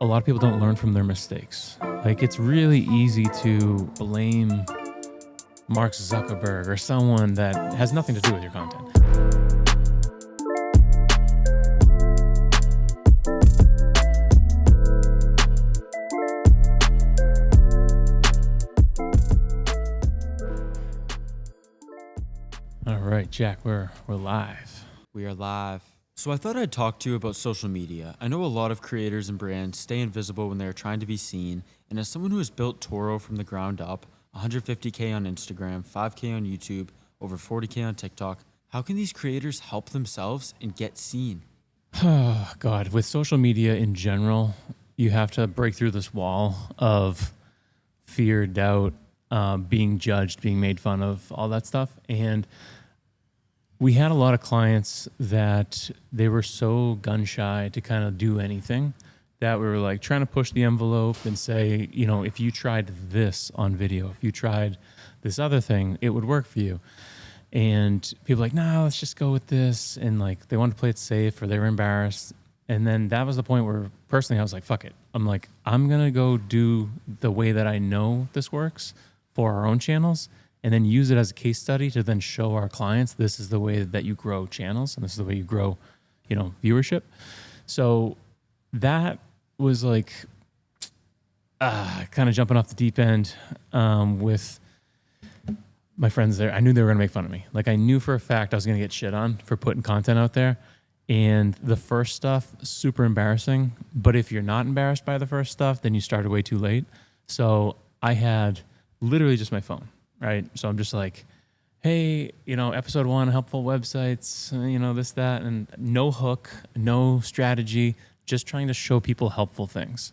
a lot of people don't learn from their mistakes. Like, it's really easy to blame Mark Zuckerberg or someone that has nothing to do with your content. All right, Jack, we're live. We are live. So I thought I'd talk to you about social media. I know a lot of creators and brands stay invisible when they're trying to be seen. And as someone who has built Toro from the ground up, 150K on Instagram, 5K on YouTube, over 40K on TikTok, how can these creators help themselves and get seen? Oh, God, with social media in general, you have to break through this wall of fear, doubt, being judged, being made fun of, all that stuff. And we had a lot of clients that they were so gun shy to kind of do anything that we were like trying to push the envelope and say, you know, if you tried this on video, if you tried this other thing, it would work for you. And people were like, no, let's just go with this. And like, they wanted to play it safe or they were embarrassed. And then that was the point where personally I was like, fuck it. I'm like, I'm going to go do the way that I know this works for our own channels, and then use it as a case study to then show our clients this is the way that you grow channels and this is the way you grow, you know, viewership. So that was like kind of jumping off the deep end with my friends there. I knew they were going to make fun of me. Like, I knew for a fact I was going to get shit on for putting content out there. And the first stuff, super embarrassing. But if you're not embarrassed by the first stuff, then you started way too late. So I had literally just my phone. Right. So I'm just like, hey, you know, episode 1, helpful websites, you know, this, that, and no hook, no strategy, just trying to show people helpful things.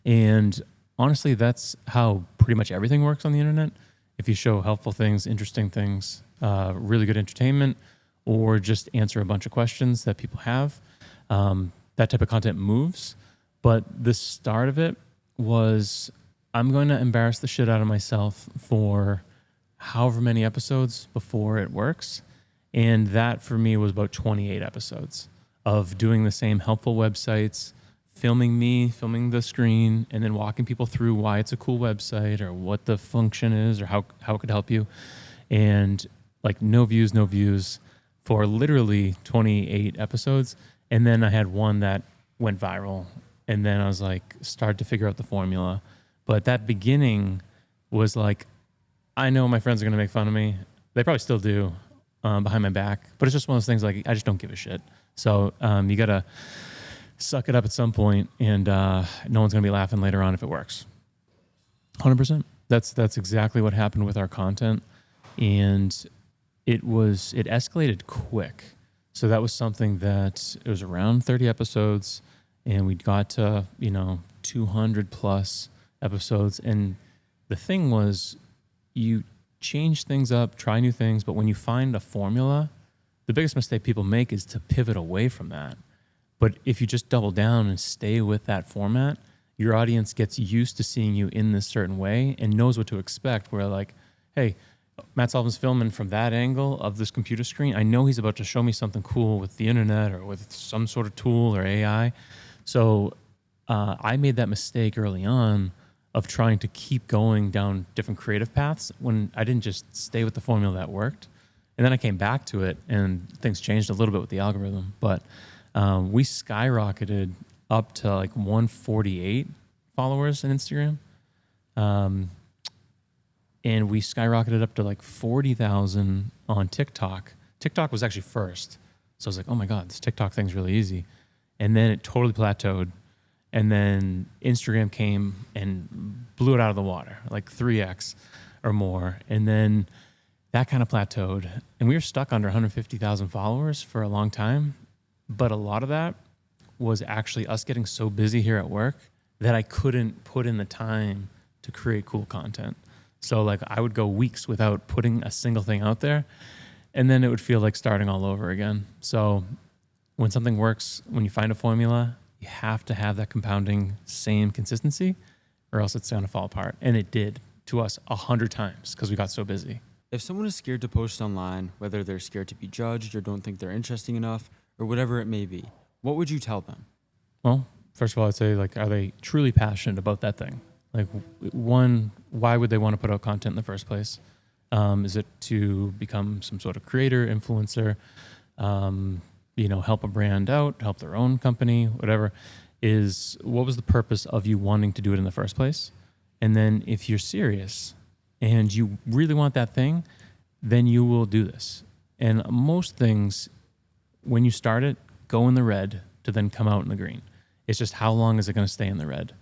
And honestly, that's how pretty much everything works on the internet. If you show helpful things, interesting things, really good entertainment, or just answer a bunch of questions that people have, that type of content moves. But the start of it was, I'm going to embarrass the shit out of myself for however many episodes before it works. And that for me was about 28 episodes of doing the same helpful websites, filming me, filming the screen, and then walking people through why it's a cool website or what the function is or how it could help you. And like no views for literally 28 episodes. And then I had one that went viral. And then I was like, started to figure out the formula. But that beginning was like, I know my friends are going to make fun of me. They probably still do behind my back. But it's just one of those things like, I just don't give a shit. So you got to suck it up at some point, and no one's going to be laughing later on if it works. 100%. That's exactly what happened with our content. And it escalated quick. So that was something that it was around 30 episodes, and we got to, 200 plus episodes. And the thing was, you change things up, try new things, but when you find a formula, the biggest mistake people make is to pivot away from that. But if you just double down and stay with that format, your audience gets used to seeing you in this certain way and knows what to expect. Where like, hey, Matt Sullivan's filming from that angle of this computer screen. I know he's about to show me something cool with the internet or with some sort of tool or AI. So I made that mistake early on of trying to keep going down different creative paths when I didn't just stay with the formula that worked. And then I came back to it and things changed a little bit with the algorithm. But we skyrocketed up to like 148 followers on Instagram. And we skyrocketed up to like 40,000 on TikTok. TikTok was actually first. So I was like, oh my God, this TikTok thing's really easy. And then it totally plateaued. And then Instagram came and blew it out of the water, like 3x or more. And then that kind of plateaued. And we were stuck under 150,000 followers for a long time. But a lot of that was actually us getting so busy here at work that I couldn't put in the time to create cool content. So like I would go weeks without putting a single thing out there. And then it would feel like starting all over again. So when something works, when you find a formula, you have to have that compounding same consistency or else it's going to fall apart. And it did to us 100 times because we got so busy. If someone is scared to post online, whether they're scared to be judged or don't think they're interesting enough or whatever it may be, what would you tell them? Well, first of all, I'd say, like, are they truly passionate about that thing? Like, one, why would they want to put out content in the first place? Is it to become some sort of creator, influencer, help a brand out, help their own company, whatever? What was the purpose of you wanting to do it in the first place? And then if you're serious and you really want that thing, then you will do this. And most things, when you start it, go in the red to then come out in the green. It's just how long is it going to stay in the red?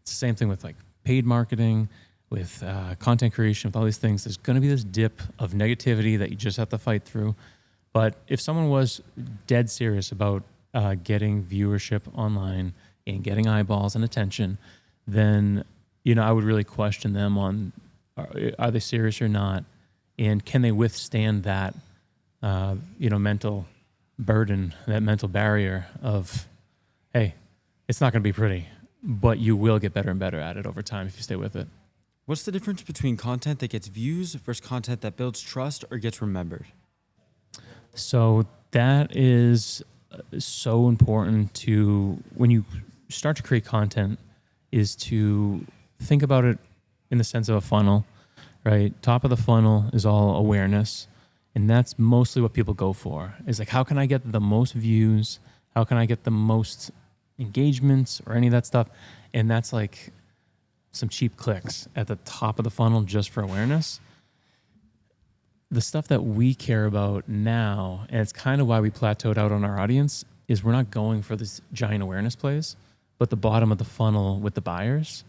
It's the same thing with like paid marketing, with content creation, with all these things. There's going to be this dip of negativity that you just have to fight through. But if someone was dead serious about getting viewership online and getting eyeballs and attention, then I would really question them on are they serious or not, and can they withstand that mental burden, that mental barrier of, hey, it's not going to be pretty, but you will get better and better at it over time if you stay with it. What's the difference between content that gets views versus content that builds trust or gets remembered? So that is so important when you start to create content, is to think about it in the sense of a funnel, right? Top of the funnel is all awareness. And that's mostly what people go for, is like, how can I get the most views? How can I get the most engagements or any of that stuff? And that's like some cheap clicks at the top of the funnel just for awareness. The stuff that we care about now, and it's kind of why we plateaued out on our audience, is we're not going for this giant awareness plays, but the bottom of the funnel with the buyers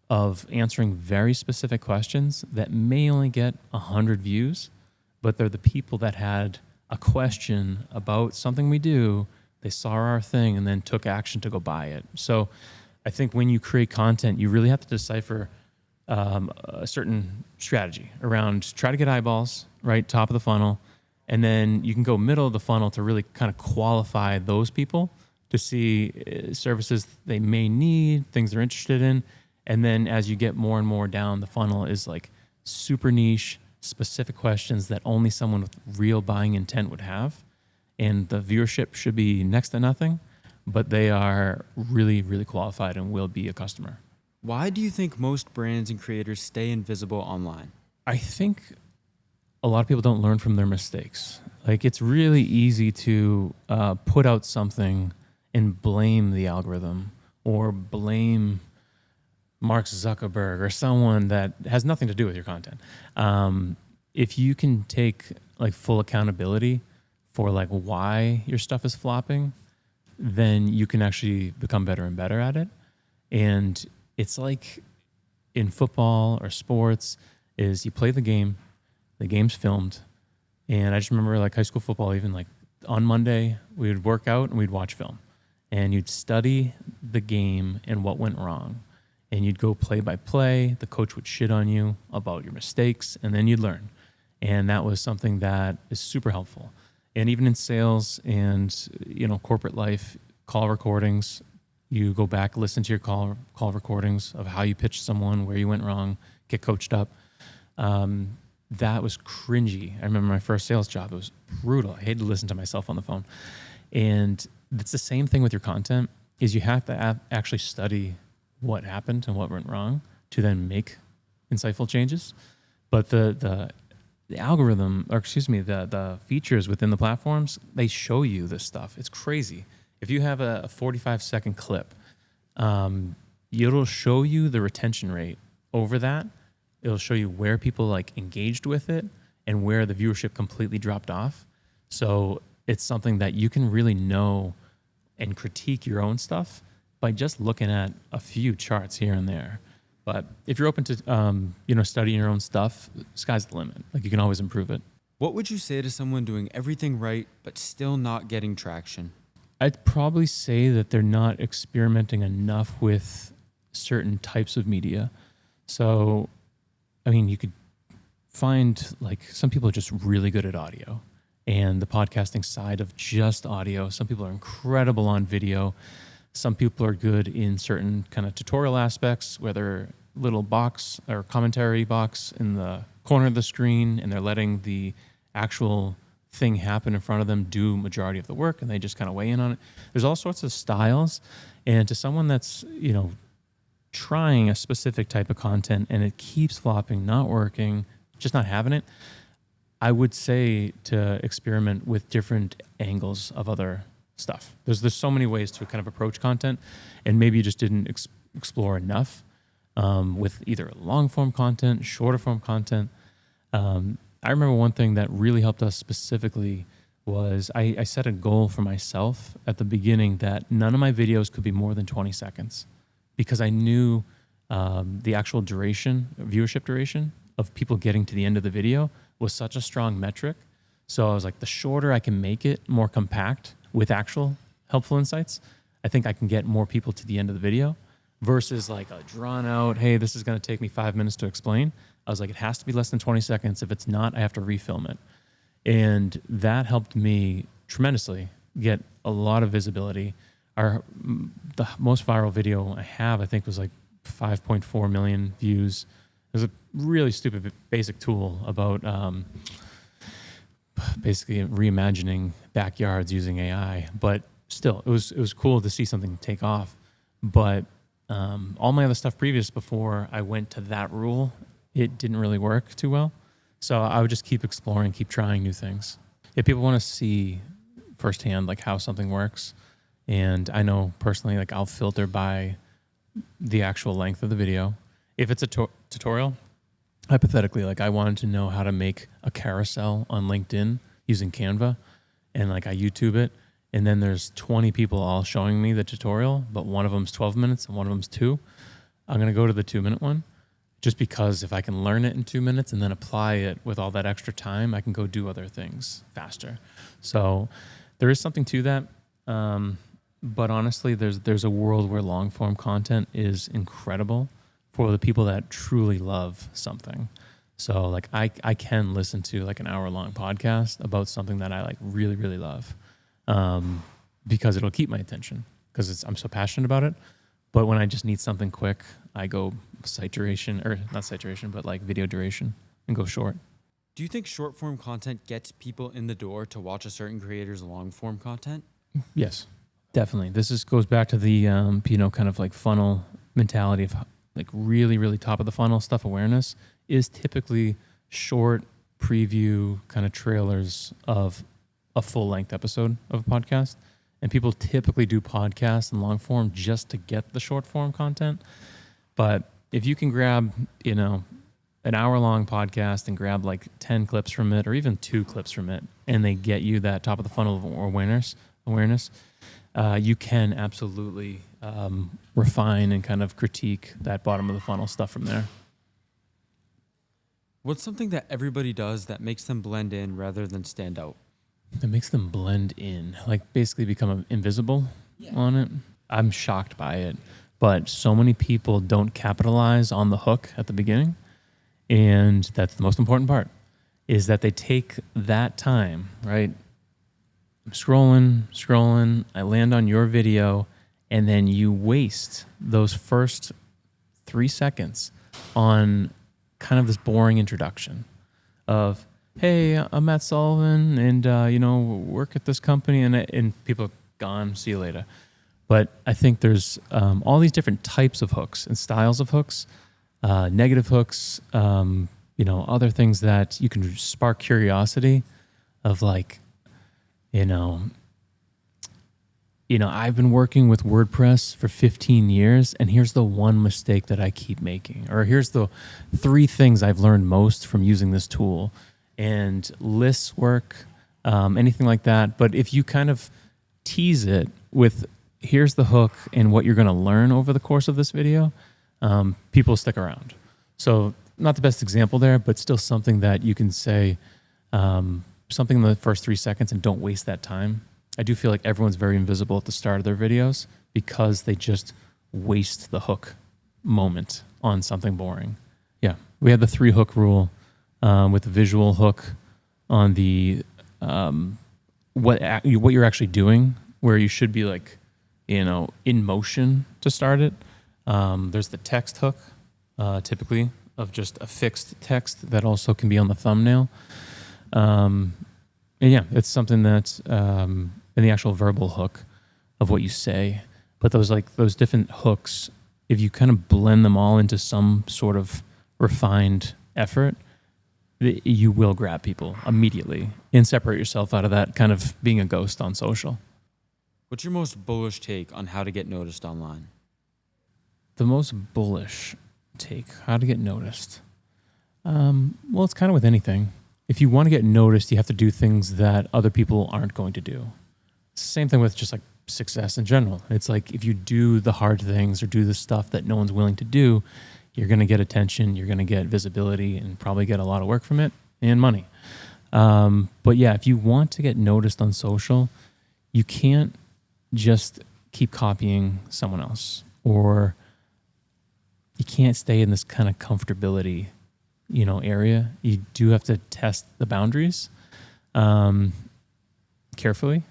of answering very specific questions that may only get 100 views, but they're the people that had a question about something we do. They saw our thing and then took action to go buy it. So I think when you create content, you really have to decipher a certain strategy around try to get eyeballs, right? Top of the funnel. And then you can go middle of the funnel to really kind of qualify those people to see services they may need, things they're interested in. And then as you get more and more down the funnel is like super niche, specific questions that only someone with real buying intent would have. And the viewership should be next to nothing, but they are really, really qualified and will be a customer. Why do you think most brands and creators stay invisible online? I think a lot of people don't learn from their mistakes. Like, it's really easy to put out something and blame the algorithm or blame Mark Zuckerberg or someone that has nothing to do with your content. If you can take like full accountability for like why your stuff is flopping, then you can actually become better and better at it. And it's like in football or sports, is you play the game's filmed. And I just remember like high school football, even like on Monday, we would work out and we'd watch film. And you'd study the game and what went wrong. And you'd go play by play. The coach would shit on you about your mistakes, and then you'd learn. And that was something that is super helpful. And even in sales and corporate life, call recordings, you go back, listen to your call recordings of how you pitched someone, where you went wrong, get coached up. That was cringy. I remember my first sales job. It was brutal. I hated to listen to myself on the phone. And it's the same thing with your content, is you have to actually study what happened and what went wrong to then make insightful changes. But the algorithm, or excuse me, the features within the platforms, they show you this stuff. It's crazy. If you have a 45-second clip, it'll show you the retention rate over that. It'll show you where people like engaged with it and where the viewership completely dropped off. So it's something that you can really know and critique your own stuff by just looking at a few charts here and there. But if you're open to studying your own stuff, sky's the limit. Like, you can always improve it. What would you say to someone doing everything right but still not getting traction? I'd probably say that they're not experimenting enough with certain types of media. So, I mean, you could find like some people are just really good at audio and the podcasting side of just audio. Some people are incredible on video. Some people are good in certain kind of tutorial aspects, whether little box or commentary box in the corner of the screen, and they're letting the actual thing happen in front of them do majority of the work, and they just kind of weigh in on it. There's all sorts of styles, and to someone that's trying a specific type of content and it keeps flopping, not working, just not having it, I would say to experiment with different angles of other stuff. There's so many ways to kind of approach content, and maybe you just didn't explore enough with either long form content, shorter form content. I remember one thing that really helped us specifically was I set a goal for myself at the beginning that none of my videos could be more than 20 seconds, because I knew the actual viewership duration of people getting to the end of the video was such a strong metric. So I was like, the shorter I can make it, more compact with actual helpful insights, I think I can get more people to the end of the video versus like a drawn out, hey, this is going to take me 5 minutes to explain. I was like, it has to be less than 20 seconds. If it's not, I have to refilm it. And that helped me tremendously get a lot of visibility. The most viral video I have, I think, was like 5.4 million views. It was a really stupid basic tool about basically reimagining backyards using AI. But still, it was cool to see something take off. But all my other stuff previous before I went to that rule, it didn't really work too well. So I would just keep exploring, keep trying new things. If people want to see firsthand like how something works, and I know personally, like I'll filter by the actual length of the video. If it's a tutorial, hypothetically, like I wanted to know how to make a carousel on LinkedIn using Canva, and like I YouTube it, and then there's 20 people all showing me the tutorial, but one of them's 12 minutes and one of them's 2. I'm going to go to the 2-minute one, just because if I can learn it in 2 minutes and then apply it with all that extra time, I can go do other things faster. So there is something to that. But honestly, there's a world where long form content is incredible for the people that truly love something. So like I can listen to like an hour-long podcast about something that I like really, really love, because it'll keep my attention because I'm so passionate about it. But when I just need something quick, I go site duration, or not site duration, but like video duration, and go short. Do you think short form content gets people in the door to watch a certain creator's long form content? Yes, definitely. This goes back to the kind of like funnel mentality of like really, really top of the funnel stuff. Awareness is typically short preview kind of trailers of a full length episode of a podcast. And people typically do podcasts in long form just to get the short form content. But if you can grab, an hour long podcast and grab like 10 clips from it, or even 2 clips from it, and they get you that top of the funnel of awareness, you can absolutely refine and kind of critique that bottom of the funnel stuff from there. What's something that everybody does that makes them blend in rather than stand out? It makes them blend in, like basically become invisible on it. I'm shocked by it, but so many people don't capitalize on the hook at the beginning. And that's the most important part, is that they take that time, right? I'm scrolling, I land on your video, and then you waste those first 3 seconds on kind of this boring introduction of, hey, I'm Matt Sullivan, and work at this company, and people are gone. See you later. But I think there's all these different types of hooks and styles of hooks, negative hooks, other things that you can spark curiosity of, like, I've been working with WordPress for 15 years, and here's the one mistake that I keep making, or here's the 3 things I've learned most from using this tool. And lists work, anything like that. But if you kind of tease it with, here's the hook and what you're going to learn over the course of this video, people stick around. So not the best example there, but still something that you can say something in the first 3 seconds and don't waste that time. I do feel like everyone's very invisible at the start of their videos because they just waste the hook moment on something boring. Yeah, we had the 3 hook rule. With the visual hook on the what you're actually doing, where you should be like, in motion to start it. There's the text hook, typically of just a fixed text that also can be on the thumbnail. And And yeah, it's something that's in the actual verbal hook of what you say. But those different hooks, if you kind of blend them all into some sort of refined effort, you will grab people immediately and separate yourself out of that kind of being a ghost on social. What's your most bullish take on how to get noticed online? The most bullish take, how to get noticed. Well, it's kind of with anything. If you want to get noticed, you have to do things that other people aren't going to do. It's the same thing with just like success in general. It's like if you do the hard things or do the stuff that no one's willing to do, you're going to get attention, you're going to get visibility, and probably get a lot of work from it and money. But yeah, if you want to get noticed on social, you can't just keep copying someone else, or you can't stay in this kind of comfortability, area. You do have to test the boundaries carefully.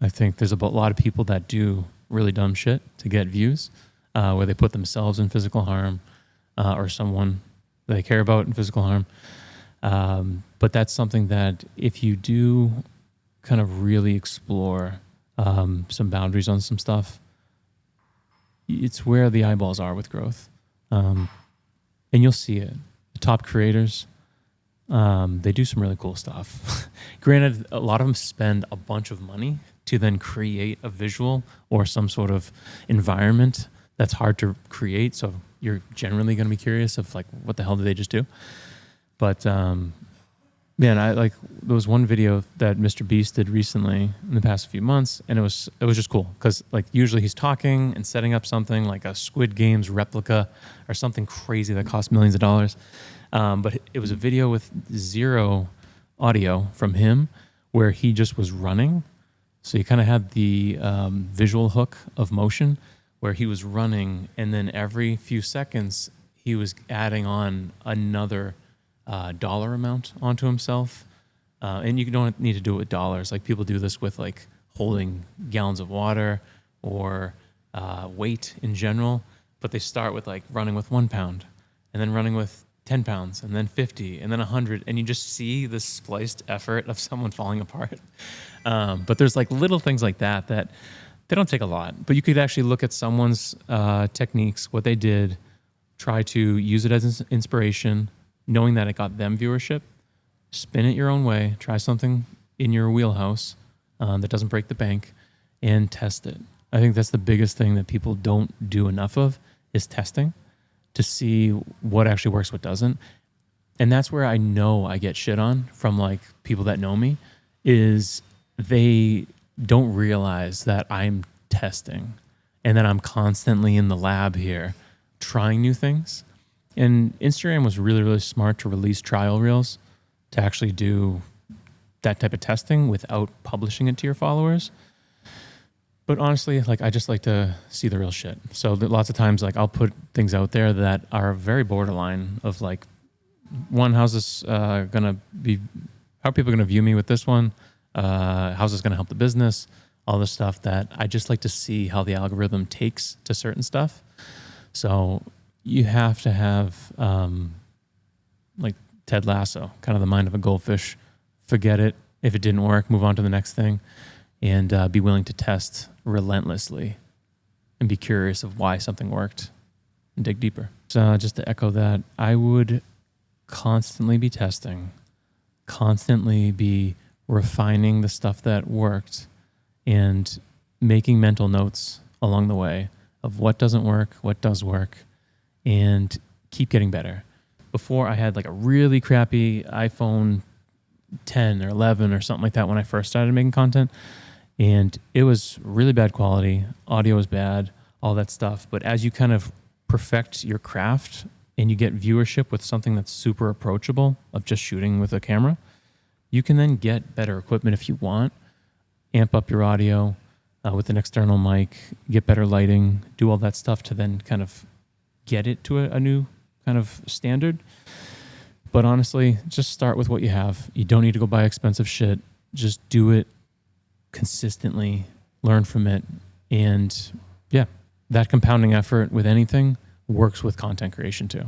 I think there's a lot of people that do really dumb shit to get views, where they put themselves in physical harm or someone they care about in physical harm. But that's something that if you do kind of really explore some boundaries on some stuff, it's where the eyeballs are with growth. And you'll see it. The top creators, they do some really cool stuff. Granted, a lot of them spend a bunch of money to then create a visual or some sort of environment that's hard to create. So you're generally going to be curious of like, what the hell did they just do? But man, there was one video that Mr. Beast did recently in the past few months, and it was just cool because like usually he's talking and setting up something like a Squid Games replica or something crazy that costs millions of dollars. But it was a video with zero audio from him where he just was running. So you kind of had the visual hook of motion where he was running, and then every few seconds he was adding on another dollar amount onto himself. And you don't need to do it with dollars. Like people do this with like holding gallons of water or weight in general, but they start with like running with 1 pound and then running with 10 pounds and then 50 and then 100. And you just see the spliced effort of someone falling apart. But there's like little things like that they don't take a lot, but you could actually look at someone's techniques, what they did, try to use it as inspiration, knowing that it got them viewership, spin it your own way, try something in your wheelhouse that doesn't break the bank, and test it. I think that's the biggest thing that people don't do enough of is testing to see what actually works, what doesn't. And that's where I know I get shit on from like people that know me is they don't realize that I'm testing and that I'm constantly in the lab here trying new things. And Instagram was really, really smart to release trial reels to actually do that type of testing without publishing it to your followers. But honestly, like I just like to see the real shit. So lots of times, like I'll put things out there that are very borderline of like, one, how's this gonna be? How are people gonna view me with this one? How's this gonna help the business? All this stuff that I just like to see how the algorithm takes to certain stuff. So you have to have like Ted Lasso, kind of the mind of a goldfish. Forget it. If it didn't work, move on to the next thing, and be willing to test relentlessly and be curious of why something worked and dig deeper. So just to echo that, I would constantly be testing, constantly be refining the stuff that worked and making mental notes along the way of what doesn't work, what does work, and keep getting better. Before I had like a really crappy iPhone 10 or 11 or something like that when I first started making content. And it was really bad quality. Audio was bad, all that stuff. But as you kind of perfect your craft and you get viewership with something that's super approachable of just shooting with a camera, you can then get better equipment if you want, amp up your audio with an external mic, get better lighting, do all that stuff to then kind of get it to a new kind of standard. But honestly, just start with what you have. You don't need to go buy expensive shit. Just do it consistently, learn from it. And yeah, that compounding effort with anything works with content creation too.